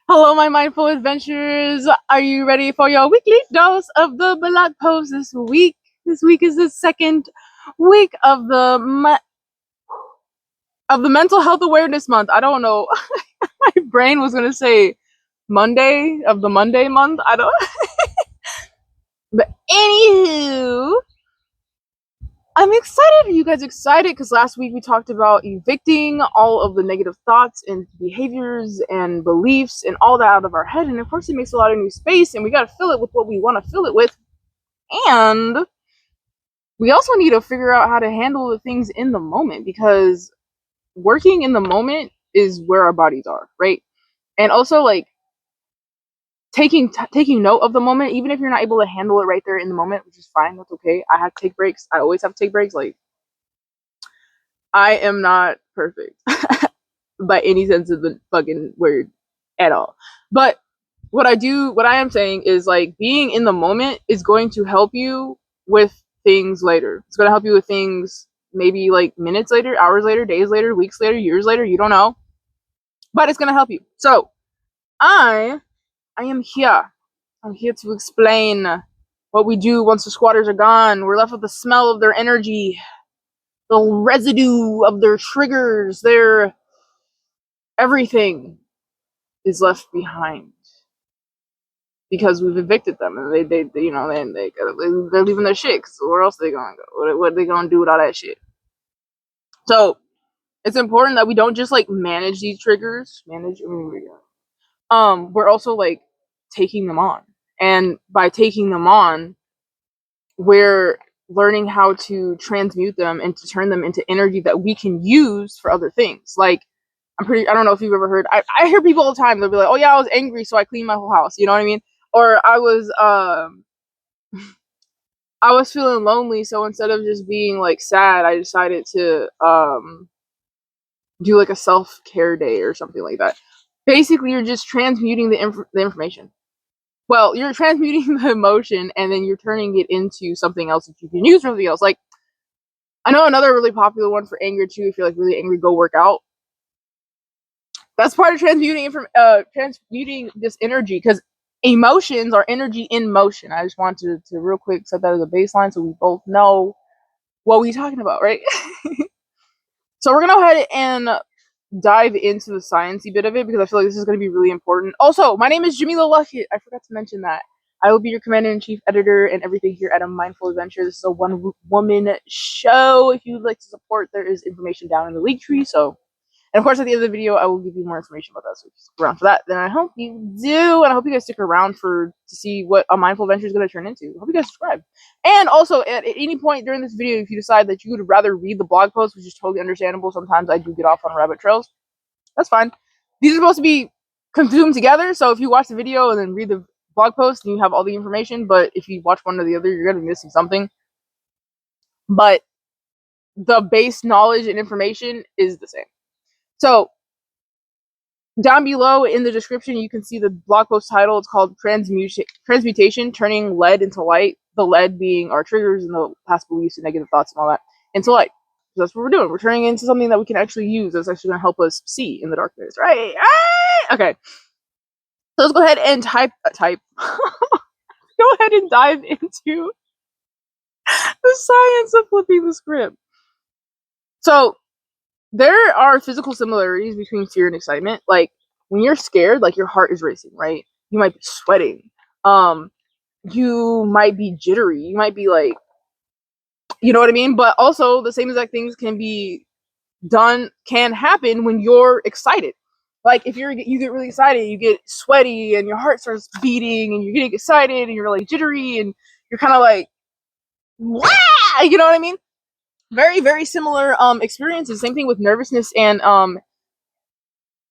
Hello, my mindful adventurers. Are you ready for your weekly dose of the blog post this week? This week is the second week of the mental health awareness month. I don't know. My brain was gonna say Monday of the Monday month. I don't. But anywho, I'm excited. Are you guys excited? Because last week we talked about evicting all of the negative thoughts and behaviors and beliefs and all that out of our head. And of course, it makes a lot of new space, and we got to fill it with what we want to fill it with. And we also need to figure out how to handle the things in the moment, because working in the moment is where our bodies are, right? And also, like, taking note of the moment, even if you're not able to handle it right there in the moment, which is fine. That's okay. I have to take breaks. I always have to take breaks. Like, I am not perfect by any sense of the fucking word at all. But what I am saying is, like, being in the moment is going to help you with things later. It's going to help you with things maybe like minutes later, hours later, days later, weeks later, years later. You don't know, but it's going to help you. So I am here. I'm here to explain what we do once the squatters are gone. We're left with the smell of their energy, the residue of their triggers, their everything is left behind because we've evicted them, and they you know, they're leaving their shit. Cause where else are they gonna go? What are they gonna do with all that shit? So it's important that we don't just like manage these triggers. We're also like taking them on, and by taking them on, we're learning how to transmute them and to turn them into energy that we can use for other things. Like, I don't know if you've ever heard, I hear people all the time, they'll be like, oh yeah, I was angry, so I cleaned my whole house. You know what I mean? Or I was feeling lonely, so instead of just being like sad, I decided to do like a self-care day or something like that. Basically, you're just transmuting the information. Well, you're transmuting the emotion, and then you're turning it into something else that you can use for something else. Like, I know another really popular one for anger too. If you're like really angry, go work out. That's part of transmuting this energy, because emotions are energy in motion. I just want to real quick set that as a baseline so we both know what we're talking about, right? So we're gonna go ahead and dive into the sciencey bit of it, because I feel like this is going to be really important. Also, my name is Jamila Luckett. I forgot to mention that. I will be your commander-in-chief, editor, and everything here at A Mindful Adventure. This is a one-woman show. If you'd like to support, there is information down in the link tree. So, and of course, at the end of the video, I will give you more information about that. So, if you stick around for that, then I hope you do, and I hope you guys stick around to see what A Mindful Adventure is going to turn into. I hope you guys subscribe. And also, at any point during this video, if you decide that you would rather read the blog post, which is totally understandable, sometimes I do get off on rabbit trails. That's fine. These are supposed to be consumed together, so if you watch the video and then read the blog post, then you have all the information. But if you watch one or the other, you're gonna be missing something. But the base knowledge and information is the same. So down below in the description, you can see the blog post title. It's called Transmutation, Turning Lead into Light. The lead being our triggers and the past beliefs and negative thoughts and all that into light. So that's what we're doing. We're turning it into something that we can actually use. That's actually going to help us see in the darkness, right? Okay. So let's go ahead and type. Go ahead and dive into the science of flipping the script. So there are physical similarities between fear and excitement. Like, when you're scared, like, your heart is racing, right? You might be sweating. You might be jittery. You might be like, you know what I mean? But also, the same exact things can happen when you're excited. Like, if you get really excited, you get sweaty and your heart starts beating and you're getting excited and you're like jittery and you're kind of like, wow, you know what I mean? Very, very similar experiences. Same thing with nervousness and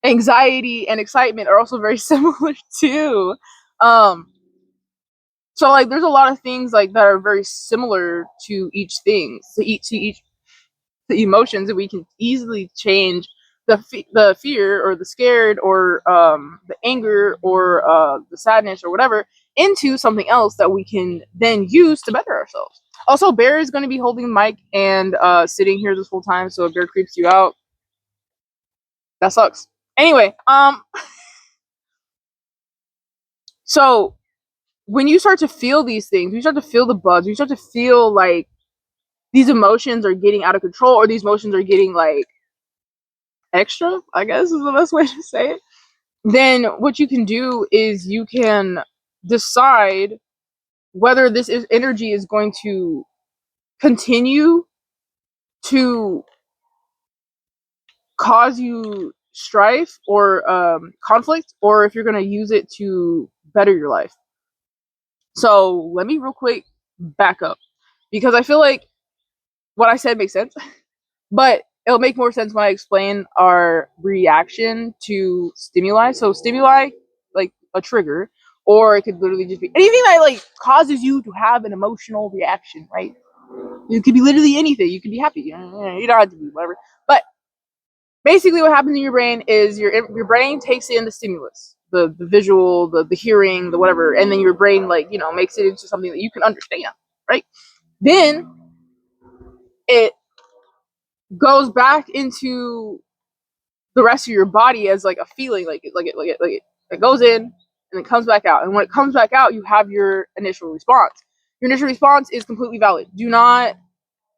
anxiety and excitement are also very similar too. Um, so like, there's a lot of things like that are very similar to each thing, to each the emotions, and we can easily change the fear or the scared or the anger or the sadness or whatever into something else that we can then use to better ourselves. Also, Bear is going to be holding the mic and sitting here this whole time, so if Bear creeps you out, that sucks. Anyway, So when you start to feel these things, you start to feel the buzz, you start to feel like these emotions are getting out of control, or these emotions are getting like extra, I guess is the best way to say it. Then what you can do is you can decide whether energy is going to continue to cause you strife or conflict, or if you're going to use it to better your life. So let me real quick back up, because I feel like what I said makes sense, but it'll make more sense when I explain our reaction to stimuli. So stimuli, like a trigger, or it could literally just be anything that like causes you to have an emotional reaction, right? It could be literally anything. You could be happy. You don't have to be whatever. But basically, what happens in your brain is your brain takes in the stimulus, the visual, the hearing, the whatever, and then your brain like makes it into something that you can understand, right? Then it goes back into the rest of your body as like a feeling, it goes in and it comes back out, and when it comes back out, you have your initial response. Your initial response is completely valid. Do not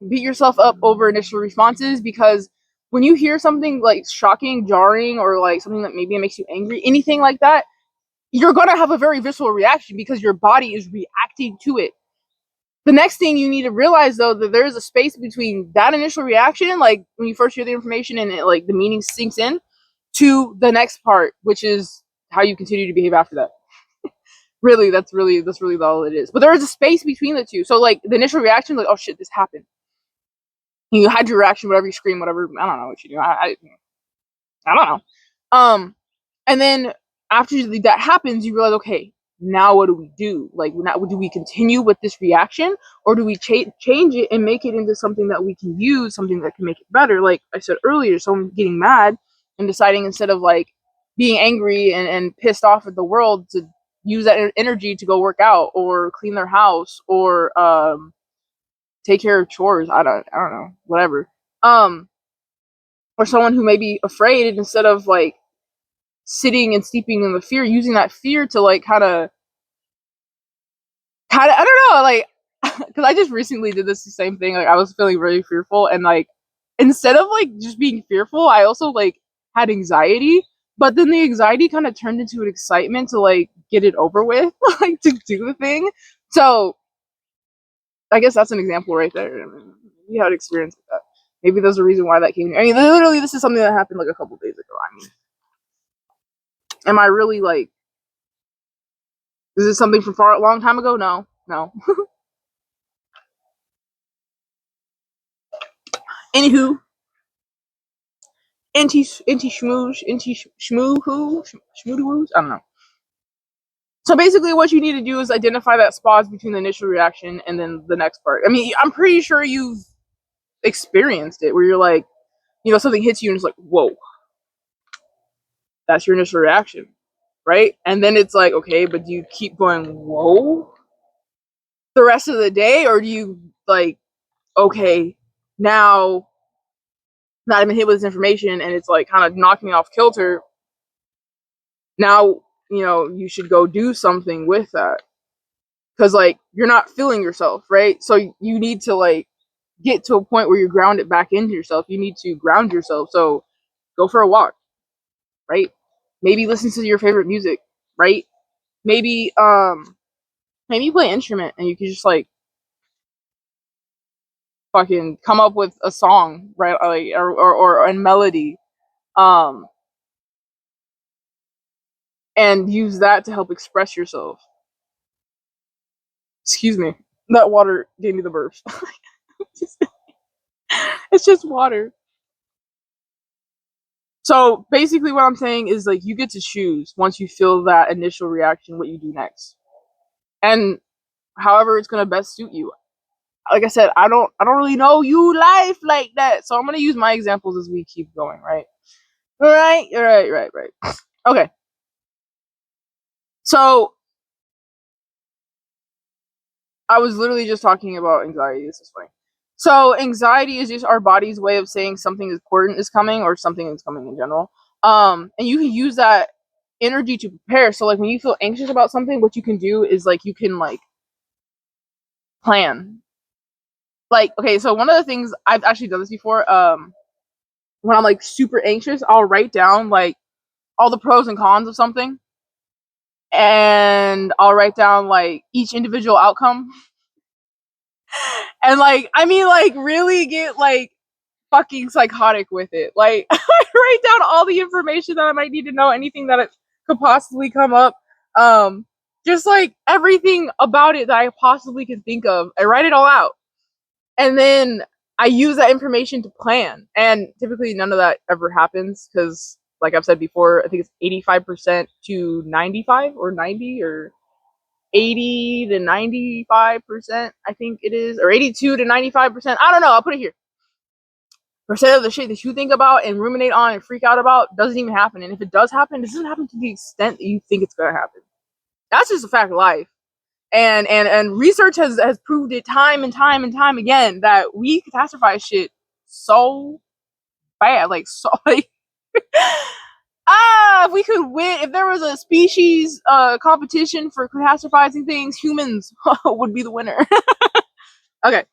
beat yourself up over initial responses, because when you hear something like shocking, jarring, or like something that maybe makes you angry, anything like that, you're gonna have a very visceral reaction because your body is reacting to it. The next thing you need to realize, though, that there is a space between that initial reaction, like when you first hear the information and it, like the meaning sinks in, to the next part, which is how you continue to behave after that. That's really all it is. But there is a space between the two. So like the initial reaction, like, oh shit, this happened. You had your reaction, whatever, you scream, whatever. I don't know what you do. I don't know. And then after that happens, you realize, okay, now what do we do? Like, now, do we continue with this reaction, or do we change it and make it into something that we can use, something that can make it better? Like I said earlier, someone getting mad and deciding, instead of like being angry and pissed off at the world, to use that energy to go work out or clean their house or take care of chores. I don't know, whatever. Or someone who may be afraid, and instead of like sitting and steeping in the fear, using that fear to like I don't know, like, because I just recently did this same thing. Like I was feeling really fearful, and like instead of like just being fearful, I also like had anxiety. But then the anxiety kind of turned into an excitement to like get it over with, like to do the thing. So I guess that's an example right there. I mean, you had experience with that. Maybe there's a reason why that came. I mean, literally, this is something that happened like a couple days ago. I mean, am I really like? Is this something from far a long time ago? No, no. Anywho, schmoo. I don't know. So basically, what you need to do is identify that spots between the initial reaction and then the next part. I mean, I'm pretty sure you've experienced it where you're like, something hits you and it's like, whoa, that's your initial reaction, right? And then it's like, okay, but do you keep going, whoa, the rest of the day, or do you like, okay, now that I've been hit with this information and it's like kind of knocking me off kilter, now you should go do something with that, because like you're not feeling yourself, right? So you need to like get to a point where you ground it back into yourself. You need to ground yourself. So go for a walk, right? Maybe listen to your favorite music, right? Maybe you play an instrument and you can just like fucking come up with a song, right? Like or a melody, um and use that to help express yourself. Excuse me, that water gave me the burps. It's just water. So basically what I'm saying is like you get to choose, once you feel that initial reaction, what you do next. And however it's gonna best suit you. Like I said, I don't really know you life like that. So I'm gonna use my examples as we keep going, right? Right. Okay. So I was literally just talking about anxiety. This is funny. So anxiety is just our body's way of saying something important is coming, or something is coming in general. And you can use that energy to prepare. So like when you feel anxious about something, what you can do is like you can like plan. Like, okay, so one of the things I've actually done this before, when I'm like super anxious, I'll write down like all the pros and cons of something, and I'll write down like each individual outcome. And like, I mean, like really get like fucking psychotic with it. Like, I write down all the information that I might need to know, anything that it could possibly come up. Just like everything about it that I possibly could think of. I write it all out. And then I use that information to plan. And typically none of that ever happens because, like I've said before, I think it's 85% to 95 or 90 or 80 to 95%, I think it is, or 82 to 95%. I don't know. I'll put it here. Percent of the shit that you think about and ruminate on and freak out about doesn't even happen. And if it does happen, it doesn't happen to the extent that you think it's going to happen. That's just a fact of life. And research has proved it time and time and time again that we catastrophize shit so bad. Like, so, like, if we could win, if there was a species competition for catastrophizing things, humans would be the winner. Okay.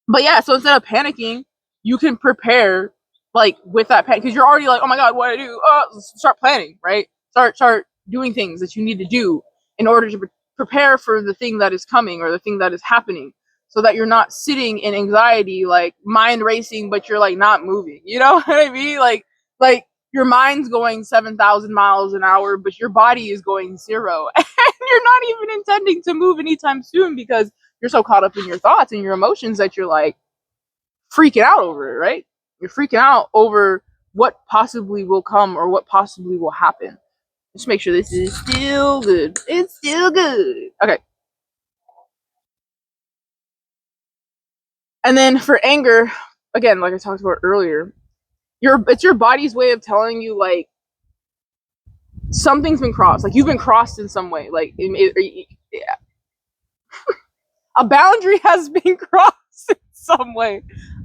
But yeah, so instead of panicking, you can prepare like with that panic because you're already like, oh my god, what do I do? Start planning, right? Start doing things that you need to do in order to prepare for the thing that is coming or the thing that is happening, so that you're not sitting in anxiety, like mind racing, but you're like not moving. You know what I mean? Like your mind's going 7,000 miles an hour, but your body is going 0, and you're not even intending to move anytime soon because you're so caught up in your thoughts and your emotions that you're like freaking out over it, right? You're freaking out over what possibly will come or what possibly will happen. Just make sure this is still good. It's still good. Okay. And then for anger, again, like I talked about earlier, it's your body's way of telling you like something's been crossed. Like you've been crossed in some way. Like yeah. A boundary has been crossed in some way.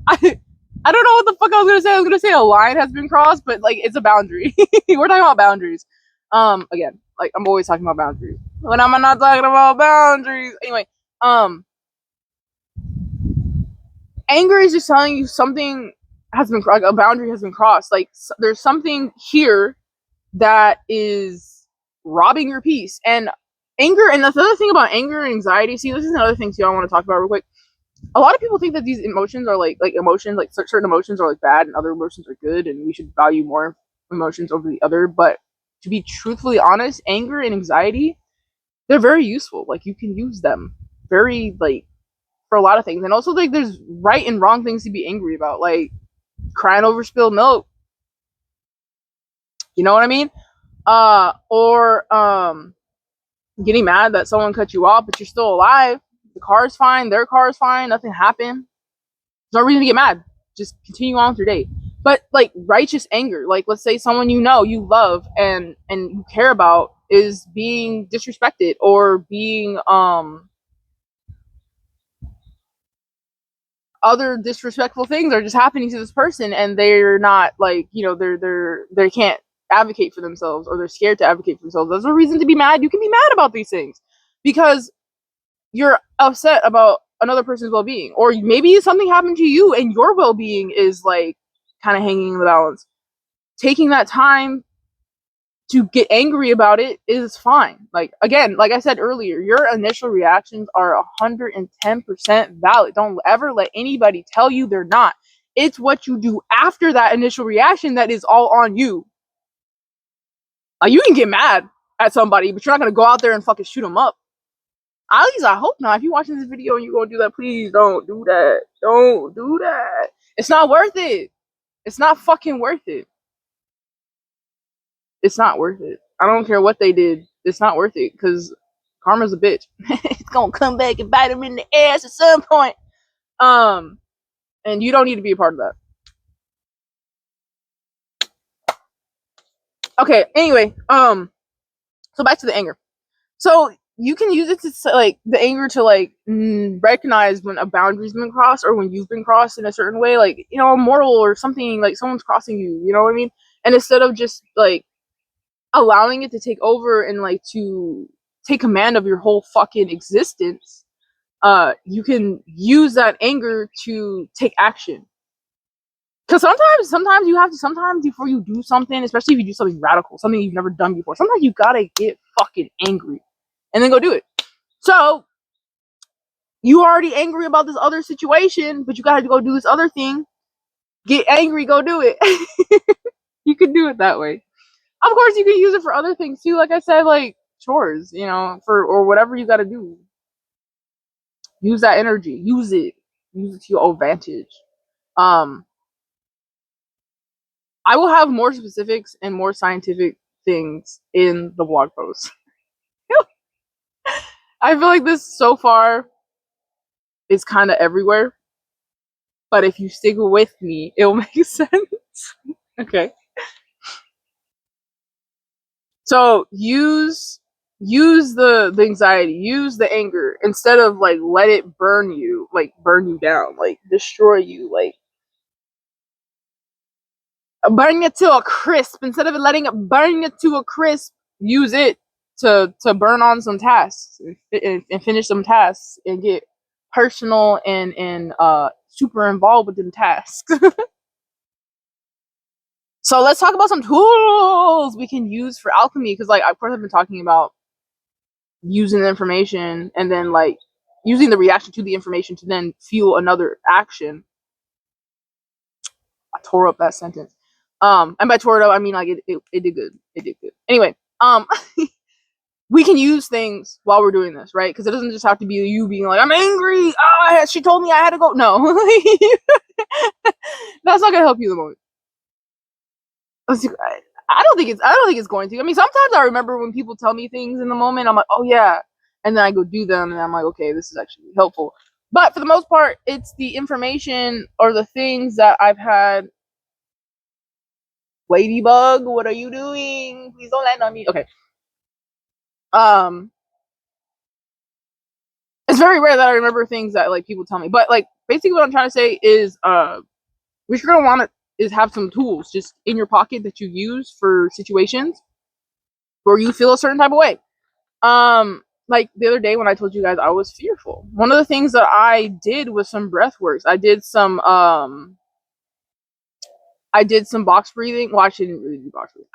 I don't know what the fuck I was gonna say. I was gonna say a line has been crossed, but like it's a boundary. We're talking about boundaries. Again, like I'm always talking about boundaries. When I'm not talking about boundaries. Anyway, anger is just telling you something has been like a boundary has been crossed. Like there's something here that is robbing your peace. And anger, and the other thing about anger and anxiety, see, this is another thing too I want to talk about real quick. A lot of people think that these emotions are like emotions, like certain emotions are like bad and other emotions are good, and we should value more emotions over the other. But to be truthfully honest, anger and anxiety, they're very useful. Like you can use them very like for a lot of things. And also like there's right and wrong things to be angry about, like crying over spilled milk. You know what I mean? Or getting mad that someone cut you off, but you're still alive. The car's fine, their car's fine, nothing happened. There's no reason to get mad. Just continue on with your day. But like righteous anger, like let's say someone you know, you love and you care about is being disrespected or being other disrespectful things are just happening to this person, and they're not like, you know, they can't advocate for themselves, or they're scared to advocate for themselves. There's a reason to be mad. You can be mad about these things because you're upset about another person's well-being, or maybe something happened to you and your well-being is like kind of hanging in the balance. Taking that time to get angry about it is fine. Like again, like I said earlier, your initial reactions are 110% valid. Don't ever let anybody tell you they're not. It's what you do after that initial reaction that is all on you. Like you can get mad at somebody, but you're not gonna go out there and fucking shoot them up. At least I hope not. If you're watching this video and you're gonna do that, please don't do that. Don't do that. It's not worth it. It's not fucking worth it. It's not worth it. I don't care what they did. It's not worth it because karma's a bitch. It's gonna come back and bite them in the ass at some point. And you don't need to be a part of that. Okay. Anyway, so back to the anger. So you can use it to like the anger to like recognize when a boundary's been crossed or when you've been crossed in a certain way, like, you know, a moral or something, like someone's crossing you. You know what I mean? And instead of just like allowing it to take over and like to take command of your whole fucking existence, you can use that anger to take action. Because sometimes you have to, sometimes before you do something, especially if you do something radical, something you've never done before, sometimes you gotta get fucking angry and then go do it. So, you already angry about this other situation, but you gotta go do this other thing. Get angry, go do it. You can do it that way. Of course, you can use it for other things too. Like I said, like chores, you know, for or whatever you gotta do. Use that energy. Use it. Use it to your advantage. Um, I will have more specifics and more scientific things in the blog post. I feel like this so far is kind of everywhere, but if you stick with me, it'll make sense. Okay. So use the anxiety, use the anger instead of like let it burn you down, like destroy you, like burn it to a crisp. Instead of letting it burn it to a crisp, use it to burn on some tasks and finish some tasks and get personal and super involved with them tasks. So let's talk about some tools we can use for alchemy, because like of course I've been talking about using the information and then like using the reaction to the information to then fuel another action. I tore up that sentence. And by tore it up, I mean like it did good. It did good. Anyway, we can use things while we're doing this, right? Because it doesn't just have to be you being like, I'm angry. She told me I had to go. No, that's not gonna help you the moment. I don't think it's going to. I mean, sometimes I remember when people tell me things in the moment. I'm like, oh yeah, and then I go do them, and I'm like, okay, this is actually helpful. But for the most part, it's the information or the things that I've had. Ladybug, what are you doing? Please don't land on me. Okay. Um, it's very rare that I remember things that like people tell me, but like basically what I'm trying to say is, what you're gonna want to is have some tools just in your pocket that you use for situations where you feel a certain type of way. Like the other day when I told you guys I was fearful, one of the things that I did was some breath works. I did some box breathing. Well, I shouldn't really do box breathing.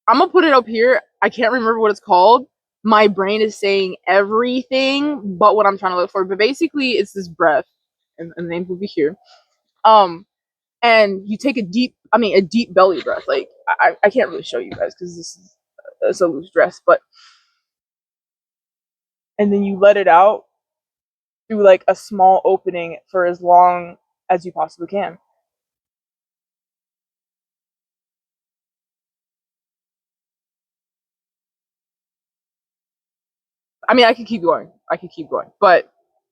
I'm gonna put it up here. I can't remember what it's called. My brain is saying everything but what I'm trying to look for. But basically, it's this breath, and the name will be here. Um, and you take a deep belly breath. Like I can't really show you guys because this is it's a loose dress, but and then you let it out through like a small opening for as long as you possibly can. I mean, I could keep going. But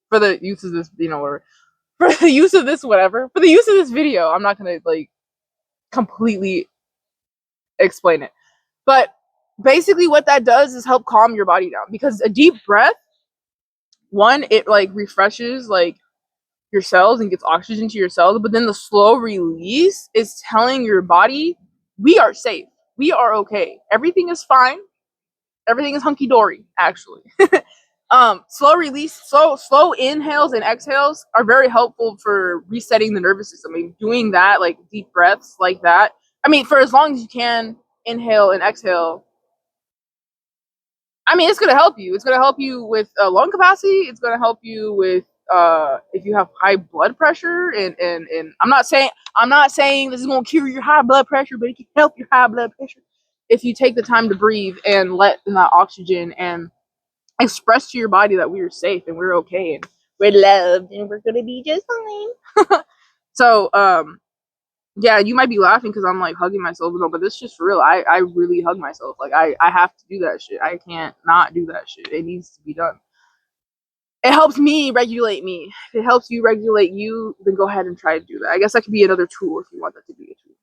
for the use of this, whatever. For the use of this, whatever. For the use of this video, I'm not gonna like completely explain it. But basically, what that does is help calm your body down, because a deep breath, one, it like refreshes like your cells and gets oxygen to your cells, but then the slow release is telling your body, we are safe, we are okay, everything is fine, everything is hunky dory. Actually, slow release, slow inhales and exhales are very helpful for resetting the nervous system. I mean, doing that, like deep breaths like that. I mean, for as long as you can, inhale and exhale. I mean, it's gonna help you. It's gonna help you with lung capacity. It's gonna help you with if you have high blood pressure. And I'm not saying this is gonna cure your high blood pressure, but it can help your high blood pressure if you take the time to breathe and let in that oxygen and express to your body that we're safe and we're okay and we're loved and we're gonna be just fine. So yeah, you might be laughing because I'm like hugging myself, but this is just for real. I really hug myself. Like I have to do that shit. I can't not do that shit. It needs to be done. It helps me regulate me. If it helps you regulate you, then go ahead and try to do that. I guess that could be another tool if you want that to be a tool.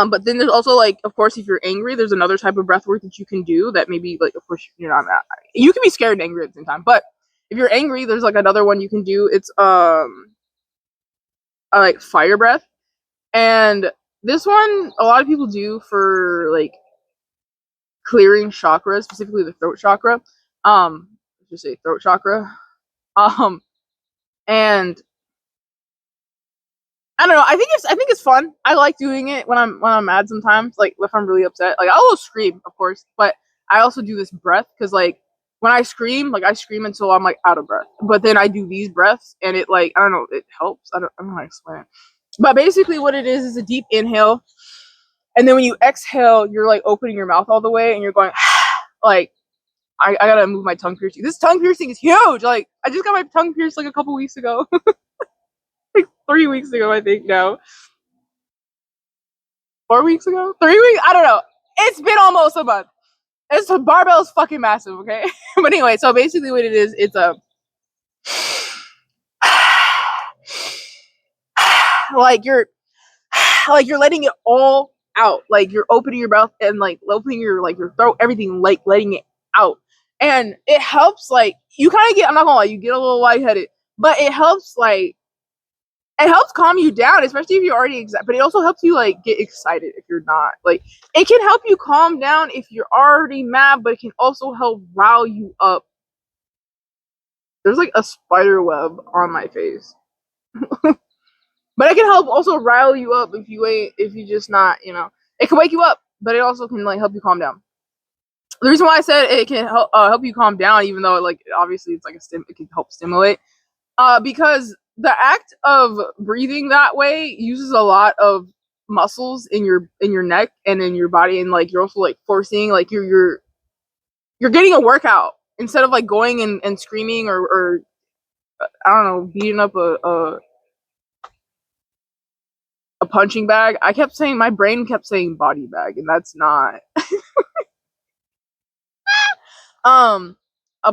But then there's also like, of course, if you're angry, there's another type of breath work that you can do that maybe like, of course, you're not that. You can be scared and angry at the same time, but if you're angry, there's like another one you can do. It's like fire breath, and this one a lot of people do for like clearing chakras, specifically the throat chakra. Let's just say throat chakra. And I don't know. I think it's fun. I like doing it when I'm mad sometimes. Like if I'm really upset, like I'll scream, of course, but I also do this breath because like when I scream, like I scream until I'm like out of breath. But then I do these breaths, and it like I don't know, it helps. I don't know how to explain it. But basically, what it is a deep inhale, and then when you exhale, you're like opening your mouth all the way, and you're going like I gotta move my tongue piercing. This tongue piercing is huge. Like I just got my tongue pierced like a couple weeks ago. Like 3 weeks ago, I think now. 4 weeks ago? 3 weeks? I don't know. It's been almost a month. This barbell is fucking massive, okay? But anyway, so basically what it is, it's a like you're letting it all out. Like you're opening your mouth and like opening your like your throat, everything, like letting it out. And it helps like you kind of get, I'm not gonna lie, you get a little lightheaded, but it helps like it helps calm you down, especially if you're already but it also helps you like get excited if you're not. Like it can help you calm down if you're already mad, but it can also help rile you up. There's like a spider web on my face. But it can help also rile you up if you just not, it can wake you up, but it also can like help you calm down. The reason why I said it can help you calm down, even though like obviously it's like it can help stimulate, because the act of breathing that way uses a lot of muscles in your neck and in your body, and like you're also like forcing like you're getting a workout instead of like going and screaming or I don't know, beating up a punching bag. My brain kept saying body bag, and that's not a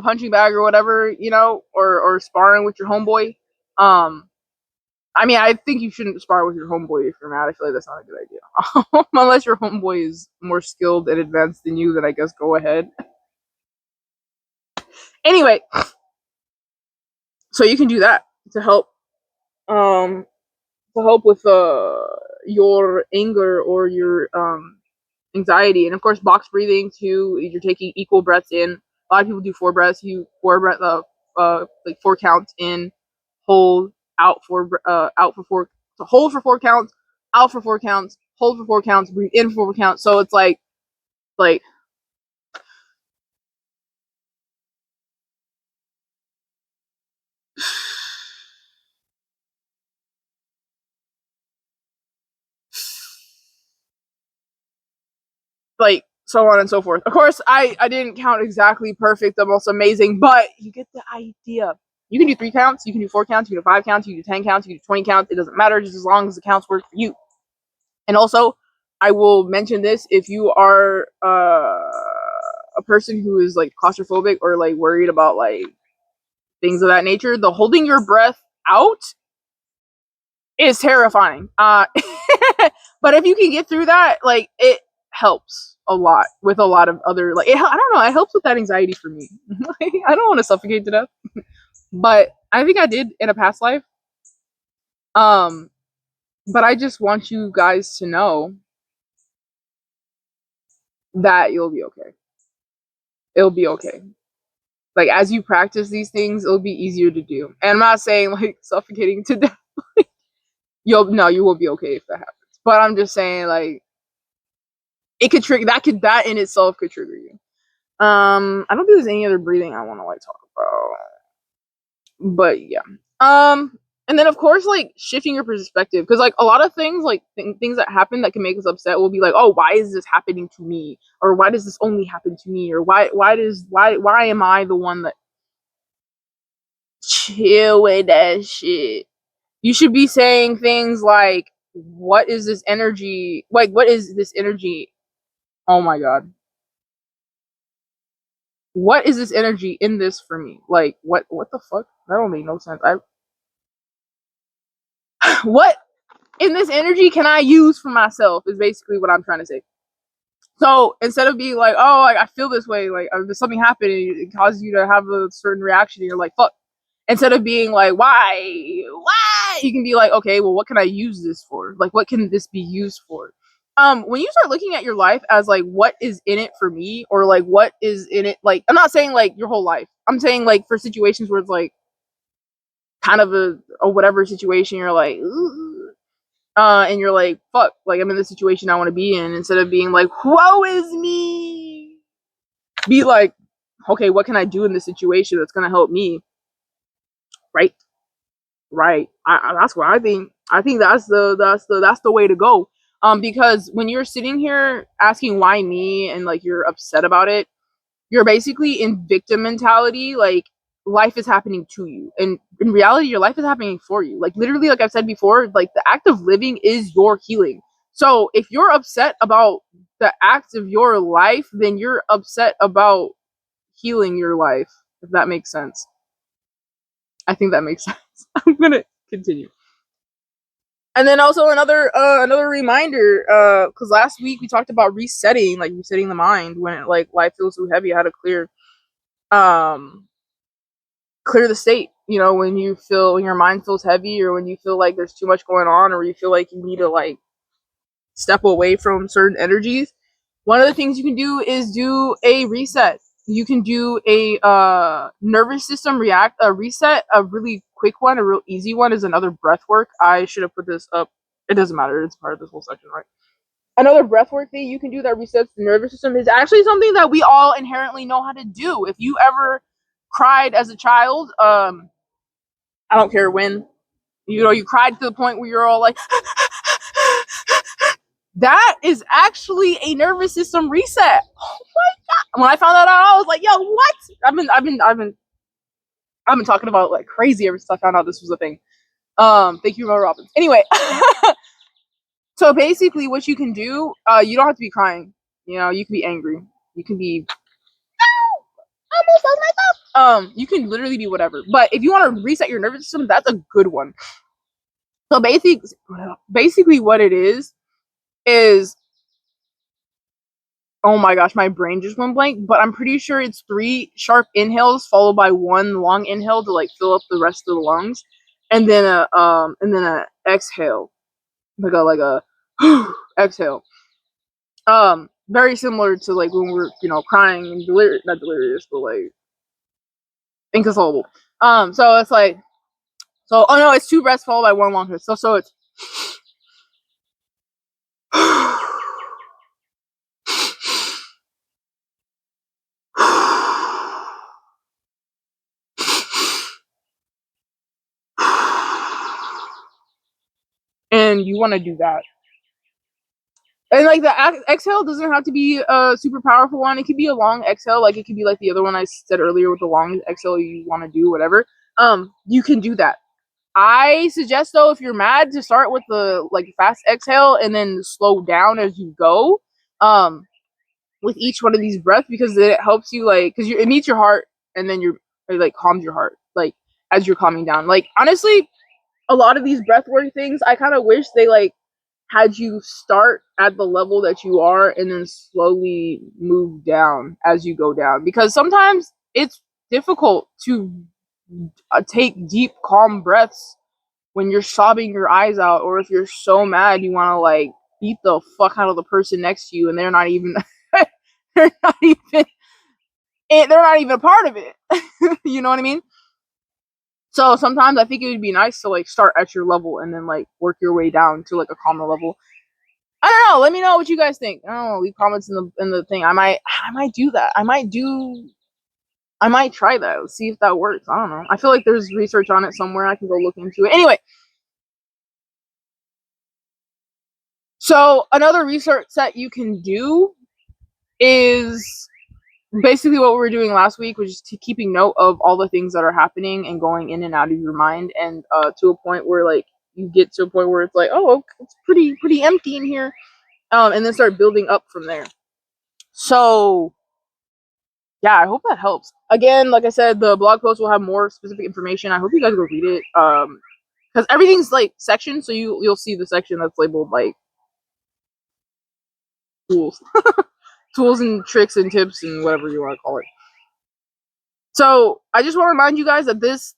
punching bag or whatever, or sparring with your homeboy. um I mean, I think you shouldn't spar with your homeboy if you're mad. I feel like that's not a good idea. Unless your homeboy is more skilled and advanced than you, then I guess go ahead. Anyway, so you can do that to help with your anger or your anxiety. And of course box breathing too. You're taking equal breaths in. A lot of people do 4 breaths. Four breath like 4 counts in, hold, out for 4, so hold for 4 counts, out for 4 counts, hold for 4 counts, breathe in for 4 counts. So it's like like so on and so forth. Of course, I didn't count exactly perfect, the most amazing, but you get the idea. You can do 3 counts, you can do 4 counts, you can do 5 counts, you can do 10 counts, you can do 20 counts. It doesn't matter, just as long as the counts work for you. And also, I will mention this: if you are a person who is like claustrophobic or like worried about like things of that nature, the holding your breath out is terrifying. But if you can get through that, like it helps a lot with a lot of other like I don't know, it helps with that anxiety for me. I don't want to suffocate to death, but I think I did in a past life. Um, but I just want you guys to know that you'll be okay. It'll be okay. Like as you practice these things, it'll be easier to do. And I'm not saying like suffocating to death. You will be okay if that happens. But I'm just saying like it could trigger that in itself could trigger you. I don't think there's any other breathing I want to like talk about. But yeah. And then of course like shifting your perspective, because like a lot of things like things that happen that can make us upset will be like, oh, why is this happening to me, or why does this only happen to me, or why am I the one that chill with that shit. You should be saying things like, what is this energy? Like, what is this energy? Oh my god. What is this energy in this for me? Like, what the fuck? That don't make no sense. What in this energy can I use for myself is basically what I'm trying to say. So instead of being like, oh, like, I feel this way, like there's something happening, it causes you to have a certain reaction, and you're like, fuck. Instead of being like, why you can be like, okay, well, what can I use this for? Like, what can this be used for? When you start looking at your life as like, what is in it for me, or like, what is in it, like, I'm not saying like your whole life. I'm saying like for situations where it's like kind of a whatever situation, you're like, and you're like, fuck, like I'm in the situation I want to be in. Instead of being like, woe is me, be like, okay, what can I do in this situation that's gonna help me, right? Right. That's what I think. I think that's the way to go. Because when you're sitting here asking why me and like you're upset about it, you're basically in victim mentality. Like life is happening to you, and in reality, your life is happening for you. Like literally, like I've said before, like the act of living is your healing. So if you're upset about the act of your life, then you're upset about healing your life. If that makes sense. I think that makes sense. I'm gonna continue. And then also another reminder, because last week we talked about resetting, like resetting the mind when like life feels too heavy. How to um clear the state. You know, when your mind feels heavy, or when you feel like there's too much going on, or you feel like you need to like step away from certain energies. One of the things you can do is do a reset. You can do a nervous system reset. A really quick one, a real easy one, is another breath work. I should have put this up. It doesn't matter. It's part of this whole section, right? Another breath work thing you can do that resets the nervous system is actually something that we all inherently know how to do. If you ever cried as a child, I don't care when, you know, you cried to the point where you're all like, that is actually a nervous system reset. Oh my god! When I found that out, I was like, "Yo, what?" I've been talking about like crazy ever since I found out this was a thing. Thank you, Mel Robbins. Anyway, so basically, what you can do, you don't have to be crying. You know, you can be angry. You can be almost like myself. You can literally be whatever. But if you want to reset your nervous system, that's a good one. So basically, what it is, oh my gosh, my brain just went blank, but I'm pretty sure it's 3 sharp inhales followed by 1 long inhale to like fill up the rest of the lungs, and then a exhale, like a exhale. Very similar to like when we're, you know, crying and not delirious, but like inconsolable. So it's like, oh no, it's 2 breaths followed by 1 long inhale. So it's and you want to do that. And like the exhale doesn't have to be a super powerful one. It could be a long exhale, like it could be like the other one I said earlier with the long exhale you want to do, whatever. You can do that. I suggest though, if you're mad, to start with the like fast exhale and then slow down as you go. With each one of these breaths, because it helps you, like, because it meets your heart, and then it like calms your heart, like as you're calming down. Like honestly, a lot of these breathwork things, I kind of wish they like had you start at the level that you are and then slowly move down as you go down, because sometimes it's difficult to take deep calm breaths when you're sobbing your eyes out, or if you're so mad you want to like beat the fuck out of the person next to you and they're not even they're not even they're not even a part of it. You know what I mean? So sometimes I think it would be nice to like start at your level and then like work your way down to like a calmer level. I don't know. Let me know what you guys think. I don't know. Leave comments in the thing. I might do that. I might try that. Let's see if that works. I don't know. I feel like there's research on it somewhere. I can go look into it. Anyway, so another research that you can do is basically what we were doing last week, which is keeping note of all the things that are happening and going in and out of your mind, and to a point where like you get to a point where it's like, oh, it's pretty empty in here, and then start building up from there. So yeah, I hope that helps. Again, like I said, the blog post will have more specific information. I hope you guys go read it, because everything's like sectioned, so you'll see the section that's labeled like tools, tools and tricks and tips and whatever you want to call it. So I just want to remind you guys that this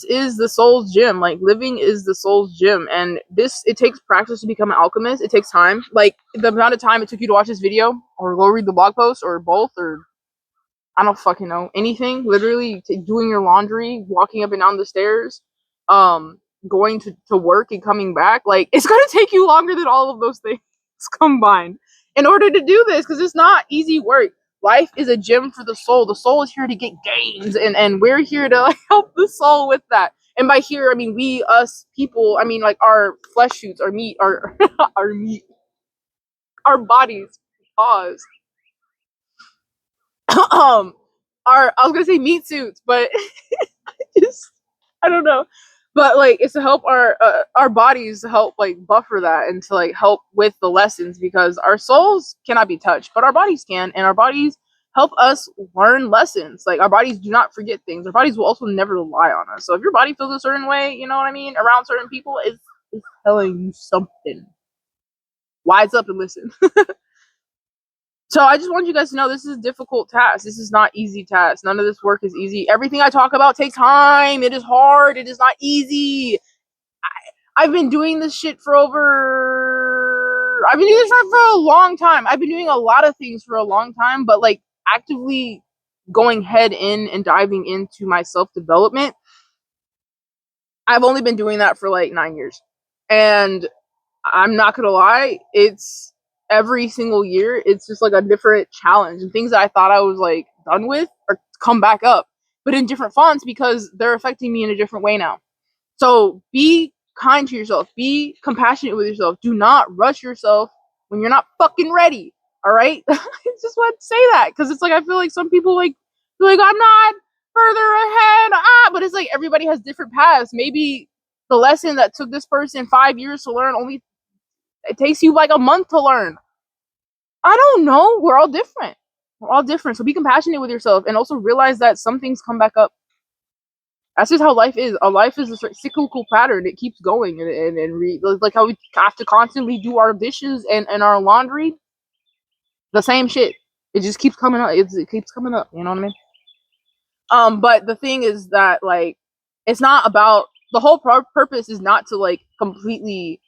is the soul's gym. Like, living is the soul's gym, and it takes practice to become an alchemist. It takes time. Like, the amount of time it took you to watch this video, or go read the blog post, or both, or I don't fucking know, anything. Literally doing your laundry, walking up and down the stairs, going to work and coming back. Like, it's gonna take you longer than all of those things combined in order to do this, because it's not easy work. Life is a gym for the soul. The soul is here to get gains, and we're here to, like, help the soul with that. And by here, I mean we, us, people. I mean, like, our flesh shoots, our meat, our our meat, our bodies. Pause. Our, I was gonna say meat suits, but just, I don't know. But, like, it's to help our bodies, to help, like, buffer that, and to, like, help with the lessons, because our souls cannot be touched, but our bodies can, and our bodies help us learn lessons. Like, our bodies do not forget things. Our bodies will also never lie on us. So if your body feels a certain way, you know what I mean, around certain people, it's telling you something. Wise up and listen. So I just want you guys to know, this is a difficult task. This is not easy task. None of this work is easy. Everything I talk about takes time. It is hard. It is not easy. I've been doing this shit for I've been doing this for a long time. I've been doing a lot of things for a long time, but, like, actively going head in and diving into my self-development, I've only been doing that for, like, 9 years. And I'm not gonna lie, it's every single year, it's just, like, a different challenge, and things that I thought I was, like, done with are come back up, but in different fonts, because they're affecting me in a different way now. So be kind to yourself. Be compassionate with yourself. Do not rush yourself when you're not fucking ready. All right? I just want to say that, because it's like, I feel like some people, like, feel like I'm not further ahead. But it's like, everybody has different paths. Maybe the lesson that took this person 5 years to learn, only it takes you like a month to learn. I don't know. We're all different. We're all different. So be compassionate with yourself, and also realize that some things come back up. That's just how life is. Our life is a cyclical pattern. It keeps going, like how we have to constantly do our dishes and our laundry. The same shit. It just keeps coming up. It keeps coming up. You know what I mean? But the thing is that, like, it's not about, the whole purpose is not to, like, completely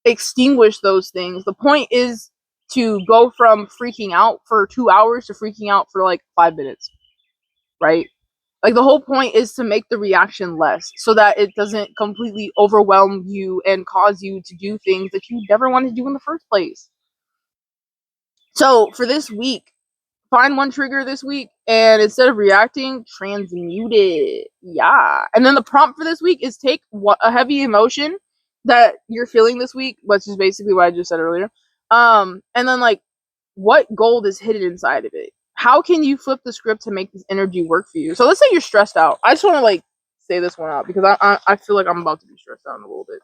extinguish those things. The point is to go from freaking out for 2 hours to freaking out for, like, 5 minutes, right? Like, the whole point is to make the reaction less, so that it doesn't completely overwhelm you and cause you to do things that you never wanted to do in the first place. So for this week, find one trigger this week, and instead of reacting, transmute it. Yeah. And then the prompt for this week is take a heavy emotion that you're feeling this week, which is basically what I just said earlier. And then, like, what gold is hidden inside of it? How can you flip the script to make this energy work for you? So let's say you're stressed out. I just want to, like, say this one out, because I feel like I'm about to be stressed out in a little bit.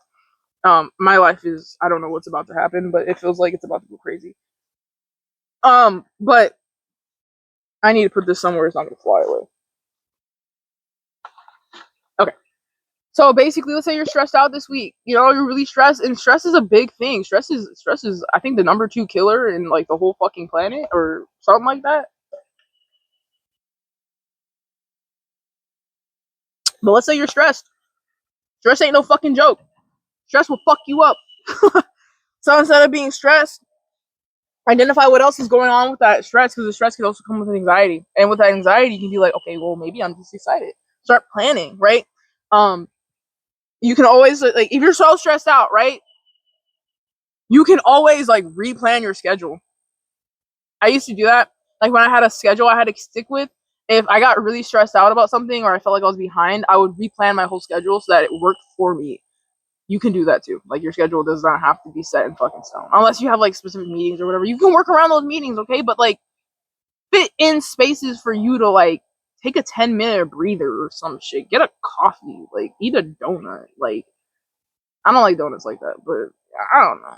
My life is, I don't know what's about to happen, but it feels like it's about to go crazy. But I need to put this somewhere it's not going to fly away. Okay. So basically, let's say you're stressed out this week. You know, you're really stressed, and stress is a big thing. Stress is I think the number 2 killer in, like, the whole fucking planet, or something like that. But let's say you're stressed. Stress ain't no fucking joke. Stress will fuck you up. So instead of being stressed, identify what else is going on with that stress, because the stress can also come with anxiety. And with that anxiety, you can be like, okay, well, maybe I'm just excited. Start planning, right? You can always, like, if you're so stressed out, right, you can always, like, replan your schedule. I used to do that. Like, when I had a schedule I had to stick with, if I got really stressed out about something, or I felt like I was behind, I would replan my whole schedule so that it worked for me. You can do that too. Like, your schedule does not have to be set in fucking stone, unless you have, like, specific meetings or whatever. You can work around those meetings, okay? But, like, fit in spaces for you to, like, take a 10-minute breather or some shit. Get a coffee. Like, eat a donut. Like, I don't like donuts like that, but I don't know.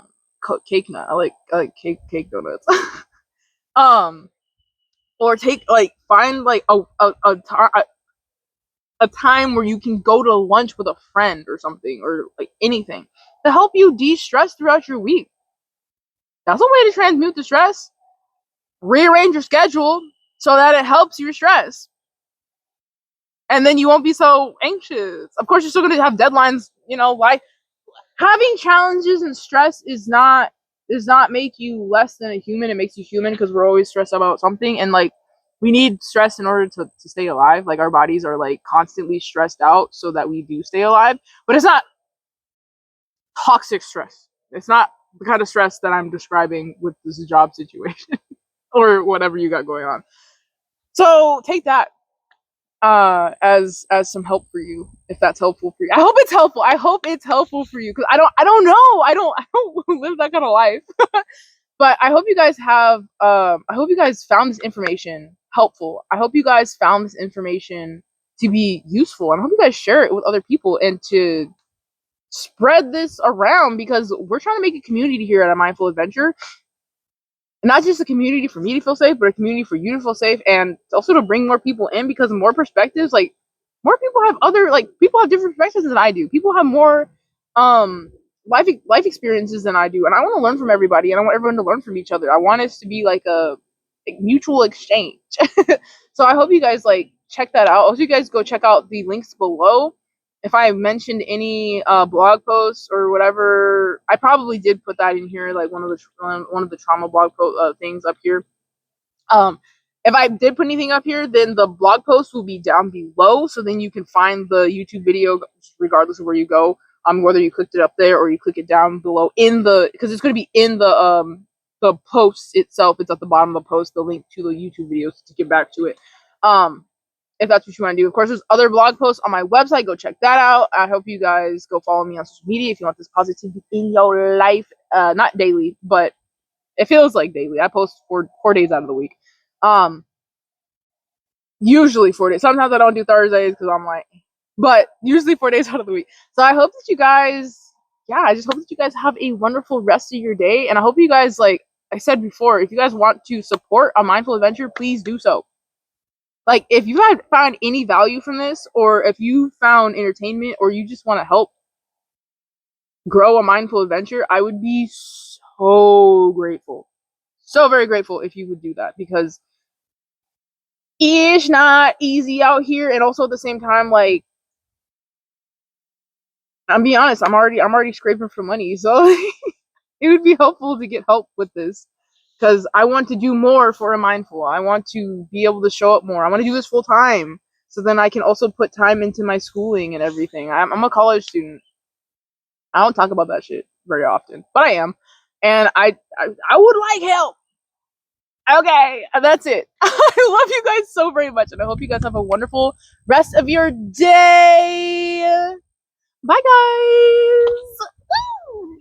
Cake nut. I like cake donuts. Or take, like, find, like, a time where you can go to lunch with a friend or something, or, like, anything to help you de-stress throughout your week. That's a way to transmute the stress. Rearrange your schedule so that it helps your stress. And then you won't be so anxious. Of course, you're still going to have deadlines. You know, like having challenges and stress does not make you less than a human. It makes you human because we're always stressed about something. And like, we need stress in order to stay alive. Like, our bodies are like constantly stressed out so that we do stay alive. But it's not toxic stress. It's not the kind of stress that I'm describing with this job situation or whatever you got going on. So take that as some help for you, if that's helpful for you. I hope it's helpful. I hope it's helpful for you, because I don't know. I don't live that kind of life. But I hope you guys have I hope you guys found this information helpful. I hope you guys found this information to be useful. And I hope you guys share it with other people and to spread this around, because we're trying to make a community here at A Mindful Adventure. Not just a community for me to feel safe, but a community for you to feel safe, and also to bring more people in, because more perspectives, like, more people have other, like, people have different perspectives than I do. People have more life experiences than I do, and I want to learn from everybody, and I want everyone to learn from each other. I want us to be like a mutual exchange. So I hope you guys like check that out. I hope you guys go check out the links below. If I mentioned any blog posts or whatever, I probably did put that in here, like one of the trauma blog things up here. If I did put anything up here, then the blog post will be down below, so then you can find the YouTube video regardless of where you go. Whether you clicked it up there or you click it down below because it's going to be in the post itself. It's at the bottom of the post, the link to the YouTube videos to get back to it. If that's what you want to do. Of course, there's other blog posts on my website. Go check that out. I hope you guys go follow me on social media if you want this positivity in your life. Not daily, but it feels like daily. I post 4 days out of the week. Usually 4 days. Sometimes I don't do Thursdays because I'm like, but usually 4 days out of the week. So I hope that you guys, I just hope that you guys have a wonderful rest of your day. And I hope you guys, like I said before, if you guys want to support A Mindful Adventure, please do so. Like, if you had found any value from this, or if you found entertainment, or you just want to help grow A Mindful Adventure, I would be so grateful. So very grateful if you would do that, because it's not easy out here. And also at the same time, like, I'm being honest, I'm already scraping for money. So it would be helpful to get help with this, because I want to do more for A Mindful. I want to be able to show up more. I want to do this full time, so then I can also put time into my schooling and everything. I'm a college student. I don't talk about that shit very often, but I am, and I would like help. Okay, that's it. I love you guys so very much, and I hope you guys have a wonderful rest of your day. Bye, guys. Woo!